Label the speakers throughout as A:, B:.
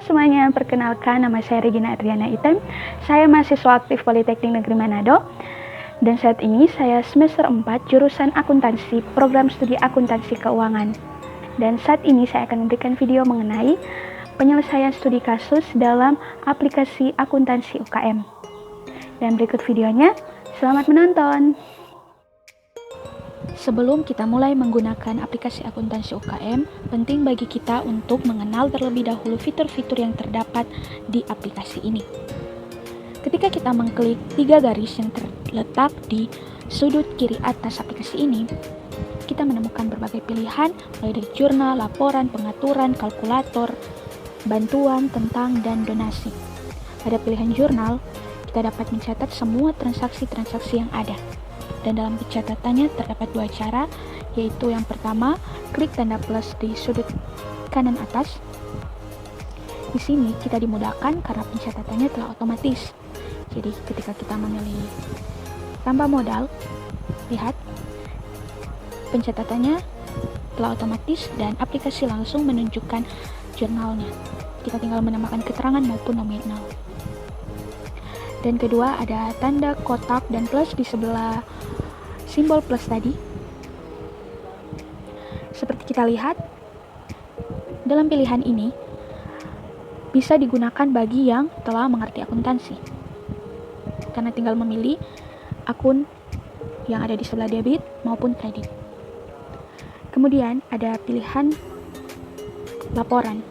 A: semuanya, perkenalkan nama saya Regina Adriana Item. Saya mahasiswa aktif Politeknik Negeri Manado. Dan saat ini saya semester 4 jurusan akuntansi, program studi akuntansi keuangan. Dan saat ini saya akan memberikan video mengenai penyelesaian studi kasus dalam aplikasi akuntansi UKM. Dan berikut videonya, selamat menonton! Sebelum kita mulai menggunakan aplikasi akuntansi UKM, penting bagi kita untuk mengenal terlebih dahulu fitur-fitur yang terdapat di aplikasi ini. Ketika kita mengklik 3 garis yang terletak di sudut kiri atas aplikasi ini, kita menemukan berbagai pilihan mulai dari jurnal, laporan, pengaturan, kalkulator, bantuan, tentang, dan donasi. Pada pilihan jurnal, kita dapat mencatat semua transaksi-transaksi yang ada. Dan dalam pencatatannya terdapat 2 cara, yaitu yang pertama, klik tanda plus di sudut kanan atas. Di sini kita dimudahkan karena pencatatannya telah otomatis. Jadi ketika kita memilih tambah modal, lihat pencatatannya telah otomatis dan aplikasi langsung menunjukkan jurnalnya. Kita tinggal menambahkan keterangan maupun nominal. Dan kedua, ada tanda kotak dan plus di sebelah simbol plus tadi. Seperti kita lihat, dalam pilihan ini bisa digunakan bagi yang telah mengerti akuntansi, karena tinggal memilih akun yang ada di sebelah debit maupun kredit. Kemudian ada pilihan laporan.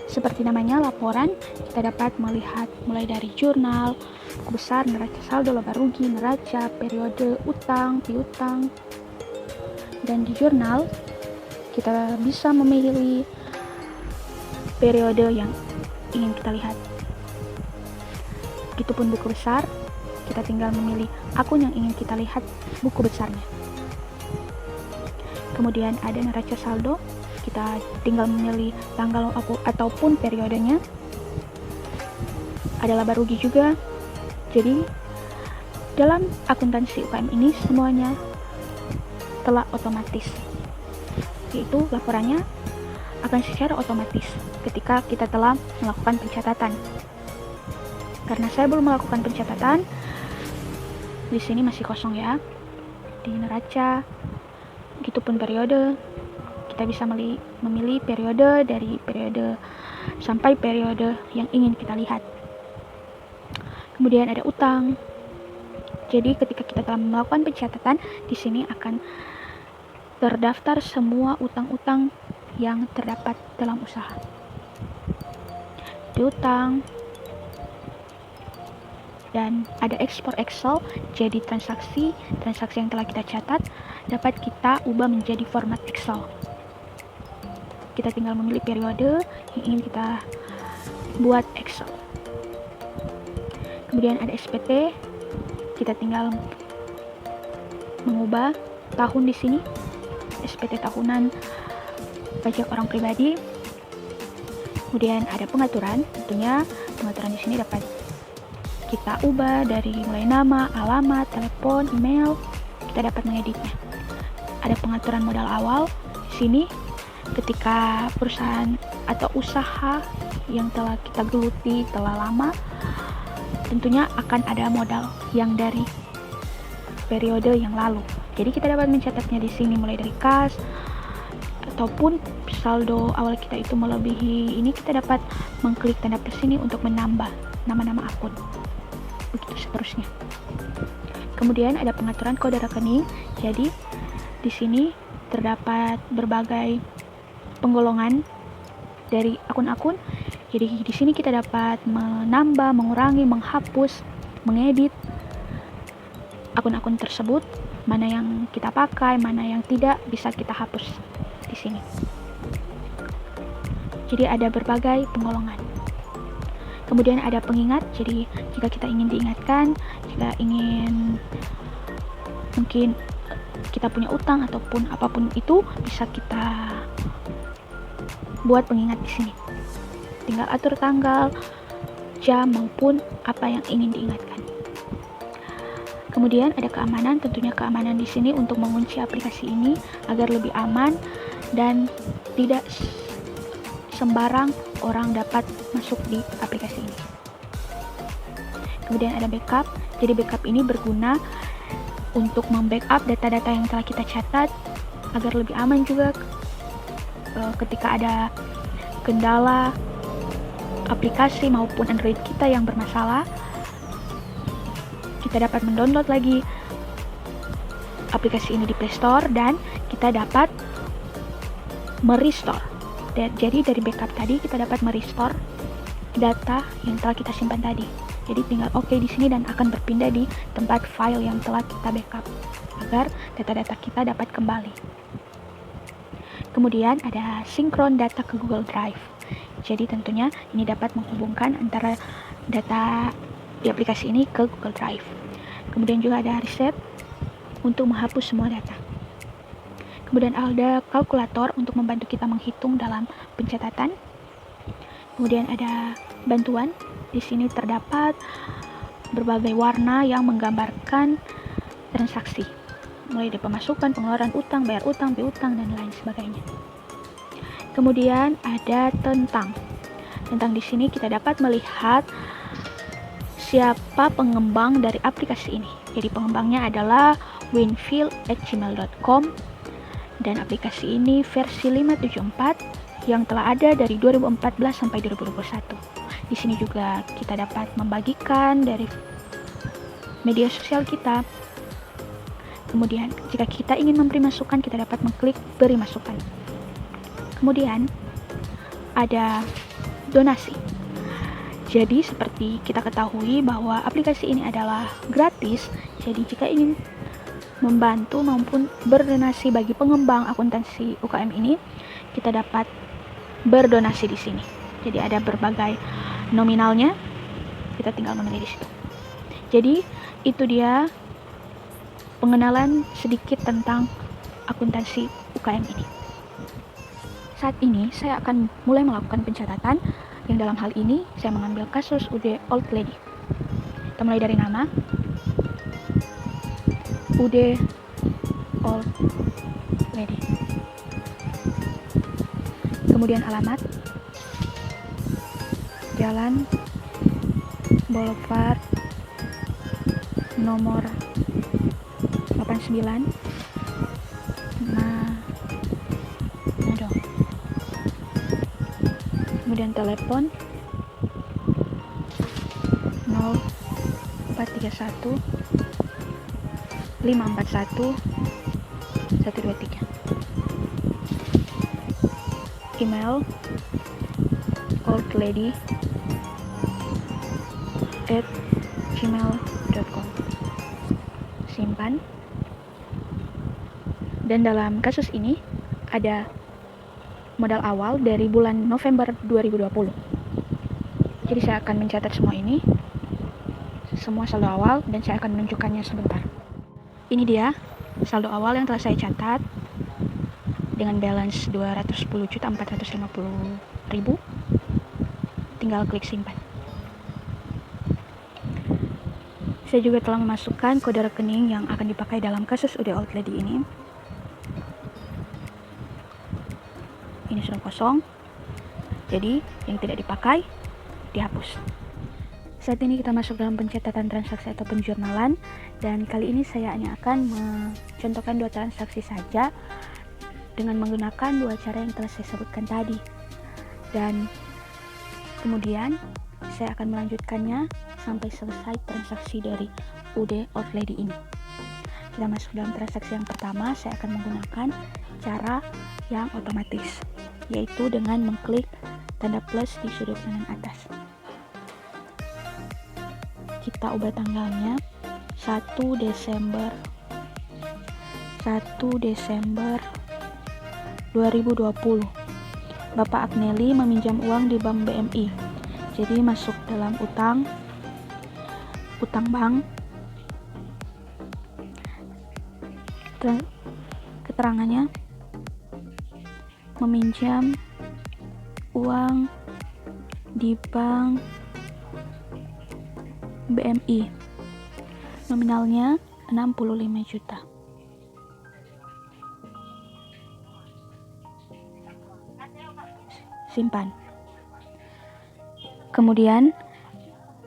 A: Seperti namanya, laporan, kita dapat melihat mulai dari jurnal, buku besar, neraca saldo, laba rugi, neraca, periode, utang, piutang. Dan di jurnal, kita bisa memilih periode yang ingin kita lihat. Begitupun buku besar, kita tinggal memilih akun yang ingin kita lihat buku besarnya. Kemudian ada neraca saldo, kita tinggal memilih tanggal ataupun periodenya. Ada laba rugi juga. Jadi dalam akuntansi UKM ini semuanya telah otomatis, yaitu laporannya akan secara otomatis ketika kita telah melakukan pencatatan. Karena saya belum melakukan pencatatan, di sini masih kosong ya. Di neraca, begitupun periode, kita bisa memilih periode dari periode sampai periode yang ingin kita lihat. Kemudian ada utang. Jadi ketika kita telah melakukan pencatatan, di sini akan terdaftar semua utang-utang yang terdapat dalam usaha. Piutang. Dan ada ekspor Excel, jadi transaksi yang telah kita catat dapat kita ubah menjadi format Excel. Kita tinggal memilih periode yang ingin kita buat Excel. Kemudian ada SPT, kita tinggal mengubah tahun di sini, SPT tahunan pajak orang pribadi. Kemudian ada pengaturan, tentunya pengaturan di sini dapat kita ubah dari mulai nama, alamat, telepon, email, kita dapat mengeditnya. Ada pengaturan modal awal di sini. Ketika perusahaan atau usaha yang telah kita geluti telah lama, tentunya akan ada modal yang dari periode yang lalu. Jadi kita dapat mencatatnya di sini mulai dari kas ataupun saldo awal kita itu melebihi ini, kita dapat mengklik tanda plus ini untuk menambah nama-nama akun. Begitu seterusnya. Kemudian ada pengaturan kode rekening. Jadi di sini terdapat berbagai penggolongan dari akun-akun. Jadi di sini kita dapat menambah, mengurangi, menghapus, mengedit akun-akun tersebut. Mana yang kita pakai, mana yang tidak, bisa kita hapus di sini. Jadi ada berbagai penggolongan. Kemudian ada pengingat. Jadi jika kita ingin diingatkan, jika ingin mungkin kita punya utang ataupun apapun itu, bisa kita buat pengingat di sini. Tinggal atur tanggal, jam maupun apa yang ingin diingatkan. Kemudian ada keamanan. Tentunya keamanan di sini untuk mengunci aplikasi ini agar lebih aman dan tidak sembarang orang dapat masuk di aplikasi ini. Kemudian ada backup. Jadi backup ini berguna untuk membackup data-data yang telah kita catat agar lebih aman juga ketika ada kendala aplikasi maupun Android kita yang bermasalah. Kita dapat mendownload lagi aplikasi ini di Play Store dan kita dapat merestore. Jadi dari backup tadi kita dapat merestore data yang telah kita simpan tadi. Jadi tinggal OK di sini dan akan berpindah di tempat file yang telah kita backup agar data-data kita dapat kembali. Kemudian ada sinkron data ke Google Drive. Jadi tentunya ini dapat menghubungkan antara data di aplikasi ini ke Google Drive. Kemudian juga ada reset untuk menghapus semua data. Kemudian ada kalkulator untuk membantu kita menghitung dalam pencatatan. Kemudian ada bantuan. Di sini terdapat berbagai warna yang menggambarkan transaksi, mulai dari pemasukan, pengeluaran utang, bayar utang, piutang, dan lain sebagainya. Kemudian ada tentang. Tentang di sini kita dapat melihat siapa pengembang dari aplikasi ini. Jadi pengembangnya adalah winfield@gmail.com dan aplikasi ini versi 5.74 yang telah ada dari 2014 sampai 2021. Di sini juga kita dapat membagikan dari media sosial kita. Kemudian jika kita ingin memberi masukan, kita dapat mengklik beri masukan. Kemudian ada donasi. Jadi seperti kita ketahui bahwa aplikasi ini adalah gratis. Jadi jika ingin membantu maupun berdonasi bagi pengembang akuntansi UKM ini, kita dapat berdonasi di sini. Jadi ada berbagai nominalnya, kita tinggal memilih di situ. Jadi itu dia pengenalan sedikit tentang akuntansi UKM ini. Saat ini saya akan mulai melakukan pencatatan, yang dalam hal ini saya mengambil kasus UD Old Lady. Kita mulai dari nama UD Old Lady, kemudian alamat Jalan Boulevard nomor 89 Manado. Kemudian telepon 0431 541 123. Email oldlady@gmail.com. Simpan. Dan dalam kasus ini ada modal awal dari bulan November 2020. Jadi saya akan mencatat semua ini, semua saldo awal, dan saya akan menunjukkannya sebentar. Ini dia saldo awal yang telah saya catat dengan balance 210.450.000. Tinggal klik simpan. Saya juga telah memasukkan kode rekening yang akan dipakai dalam kasus UD Old Lady ini. Ini sudah kosong, jadi yang tidak dipakai dihapus. Saat ini kita masuk dalam pencatatan transaksi atau penjurnalan, dan kali ini saya hanya akan mencontohkan 2 transaksi saja dengan menggunakan 2 cara yang telah saya sebutkan tadi. Dan kemudian saya akan melanjutkannya sampai selesai transaksi dari UD Old Lady ini. Kita masuk dalam transaksi yang pertama. Saya akan menggunakan cara yang otomatis, yaitu dengan mengklik tanda plus di sudut kanan atas. Kita ubah tanggalnya 1 Desember 2020. Bapak Agnelli meminjam uang di Bank BMI. Jadi masuk dalam utang bank. Keterangannya meminjam uang di Bank BMI. Nominalnya 65 juta. simpan. Kemudian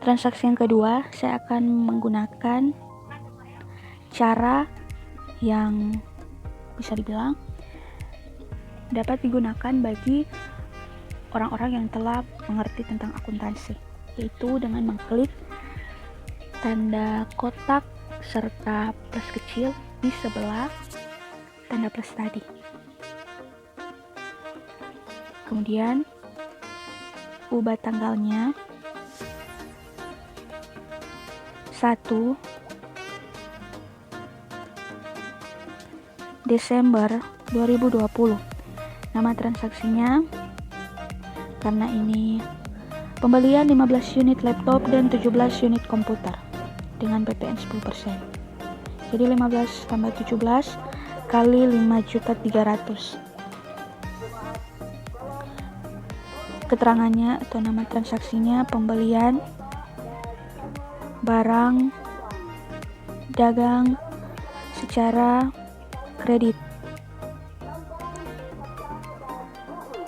A: transaksi yang kedua, saya akan menggunakan cara yang bisa dibilang dapat digunakan bagi orang-orang yang telah mengerti tentang akuntansi, yaitu dengan mengklik tanda kotak serta plus kecil di sebelah tanda plus tadi. Kemudian ubah tanggalnya 1 Desember 2020. Nama transaksinya, karena ini pembelian 15 unit laptop dan 17 unit komputer dengan PPN 10%. Jadi 15 tambah 17 kali 5.300.000. Keterangannya atau nama transaksinya pembelian barang dagang secara kredit.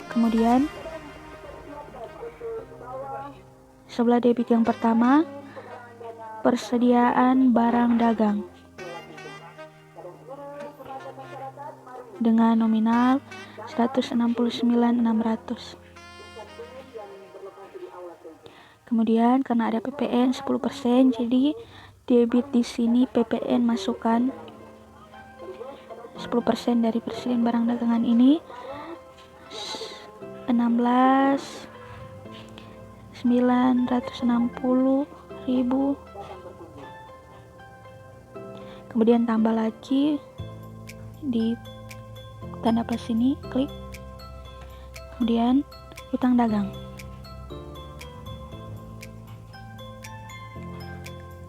A: Kemudian sebelah debit yang pertama, persediaan barang dagang dengan nominal 169.600. Kemudian karena ada PPN 10%, jadi debit di sini PPN masukkan 10% dari persediaan barang dagangan ini 16.960.000. Kemudian tambah lagi di tanda plus ini, klik. Kemudian utang dagang.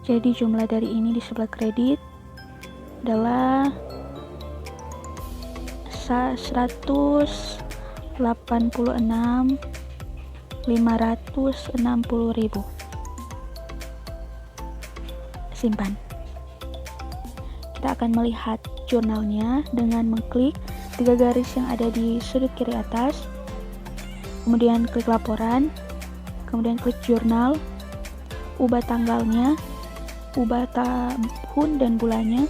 A: Jadi jumlah dari ini di sebelah kredit adalah 186.560.000. Simpan. Kita akan melihat jurnalnya dengan mengklik 3 garis yang ada di sudut kiri atas, kemudian klik laporan, kemudian klik jurnal, ubah tanggalnya, ubah tahun dan bulannya,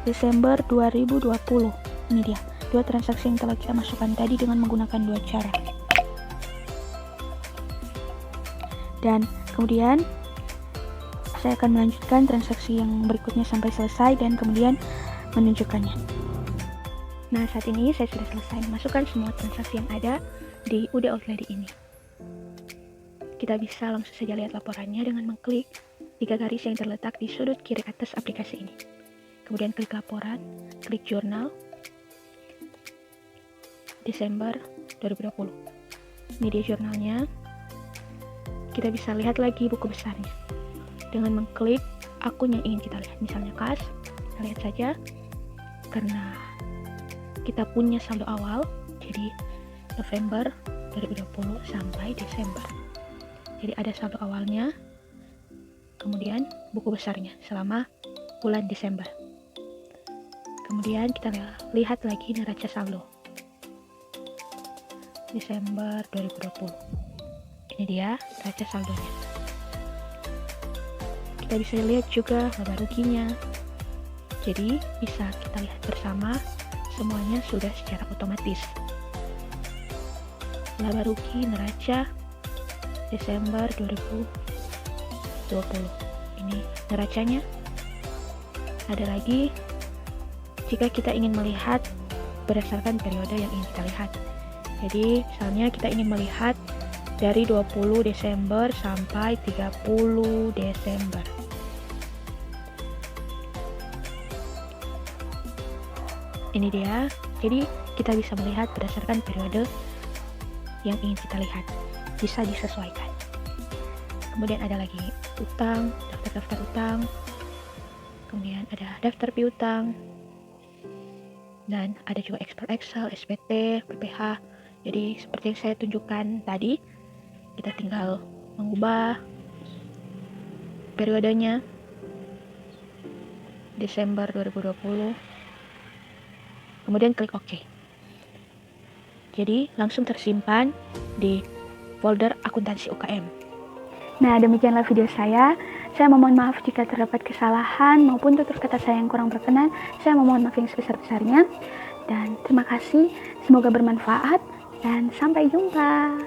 A: Desember 2020. Ini dia, 2 transaksi yang telah kita masukkan tadi dengan menggunakan 2 cara. Dan kemudian saya akan melanjutkan transaksi yang berikutnya sampai selesai dan kemudian menunjukkannya. Nah, saat ini saya sudah selesai memasukkan semua transaksi yang ada di UD Outlady ini. Kita bisa langsung saja lihat laporannya dengan mengklik 3 garis yang terletak di sudut kiri atas aplikasi ini. Kemudian klik laporan, klik jurnal, Desember 2020. Ini dia jurnalnya. Kita bisa lihat lagi buku besarnya dengan mengklik akun yang ingin kita lihat. Misalnya kas, kita lihat saja karena kita punya saldo awal, jadi November 2020 sampai Desember. Jadi ada saldo awalnya, kemudian buku besarnya selama bulan Desember. Kemudian kita lihat lagi neraca saldo Desember 2020. Ini dia neraca saldonya. Kita bisa lihat juga laba ruginya. Jadi bisa kita lihat bersama, semuanya sudah secara otomatis. Laba rugi neraca Desember 2020. Ini neracanya. Ada lagi jika kita ingin melihat berdasarkan periode yang ingin kita lihat. Jadi misalnya kita ingin melihat dari 20 Desember sampai 30 Desember. Ini dia. Jadi kita bisa melihat berdasarkan periode yang ingin kita lihat. Bisa disesuaikan. Kemudian ada lagi utang, daftar-daftar utang. Kemudian ada daftar piutang. Dan ada juga Excel, SPT, PPH. Jadi seperti yang saya tunjukkan tadi, kita tinggal mengubah periodenya Desember 2020. Kemudian klik OK. Jadi langsung tersimpan di folder akuntansi UKM.
B: Nah, demikianlah video saya. Saya memohon maaf jika terdapat kesalahan maupun tutur kata saya yang kurang berkenan. Saya memohon maaf yang sebesar-besarnya. Dan terima kasih, semoga bermanfaat dan sampai jumpa.